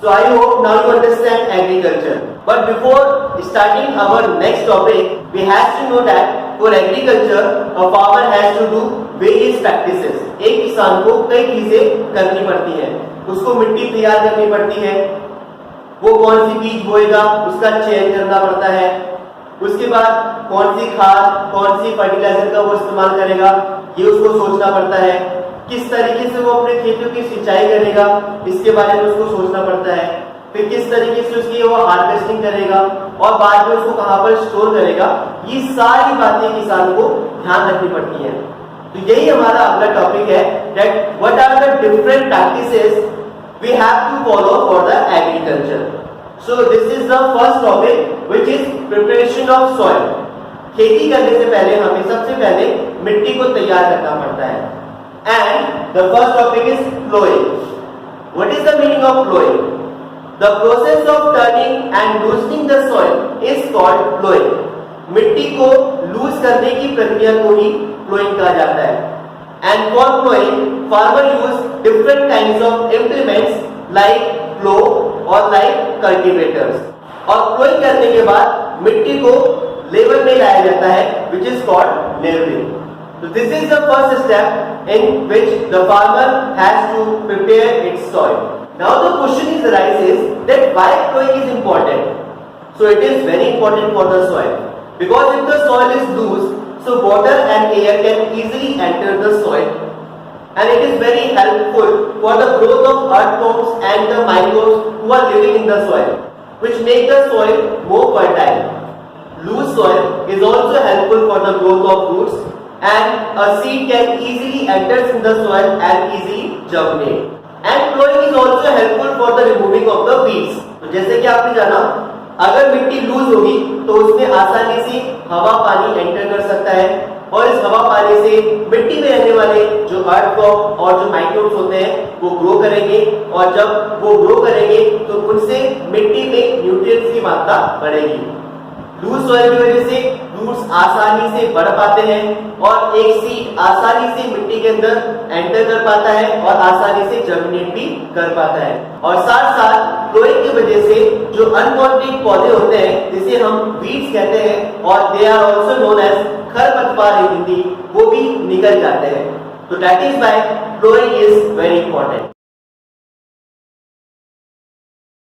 So I hope now you understand agriculture. But before starting our next topic, we have to know that for agriculture, a farmer has to do various practices. एक किसान को कई चीजें करनी पड़ती हैं. उसको मिट्टी तैयार करनी पड़ती है, वो कौन सी बीज बोएगा उसका चयन करना पड़ता है, उसके बाद कौन सी खाद कौन सी फर्टिलाइजर का वो इस्तेमाल करेगा ये उसको सोचना पड़ता है, किस तरीके से वो अपने खेतों की सिंचाई करेगा इसके बारे में उसको सोचना पड़ता है, फिर किस तरीके से उसकी वो हार्वेस्टिंग करेगा और बाद में उसको कहां पर स्टोर करेगा, ये सारी बातें किसान को ध्यान रखनी पड़ती हैं. तो यही हमारा अगला टॉपिक है that what are the different practices we have to follow for the agriculture. So this is the first topic which is preparation of soil. खेती करने से पहले हमें सबसे पहले मिट्टी को तैयार करना पड़ता है. And the first topic is ploughing. What is the meaning of ploughing? The process of turning and loosening the soil is called ploughing. मिट्टी को लूज करने की प्रक्रिया को ही ploughing कहा जाता है. And for ploughing, farmer use different kinds of implements like plough or like cultivators. और ploughing करने के बाद मिट्टी को लेवल में लाया जाता है, which is called leveling. So this is the first step in which the farmer has to prepare its soil. Now the question arises that why ploughing is important. So it is very important for the soil because if the soil is loose, so water and air can easily enter the soil, and it is very helpful for the growth of earthworms and the microbes who are living in the soil, which make the soil more fertile. Loose soil is also helpful for the growth of roots, and a seed can easily enter in the soil and easily germinate. And ploughing is also helpful for the removing of the weeds. तो जैसे कि आपने जाना, अगर मिट्टी loose होगी तो उसमें आसानी से हवा पानी एंटर कर सकता है और इस हवा पानी से मिट्टी में रहने वाले जो अर्थवर्म और जो माइक्रोब्स होते हैं वो ग्रो करेंगे, और जब वो ग्रो करेंगे तो उनसे मिट्टी में न्यूट्रिएंट्स की मात्रा बढ़ेगी. लूज सॉइल की वजह से रूट्स आसानी से बढ़ पाते हैं और एक सीड आसानी से मिट्टी के अंदर एंटर कर पाता है और आसानी से जर्मिनेट भी कर पाता है. और साथ साथ प्लोइंग की वजह से जो अनवांटेड पौधे होते हैं जिसे हम वीड्स कहते हैं और they are also known as खरपतवार इन हिंदी, वो भी निकल जाते हैं. तो that is why ploughing is very important.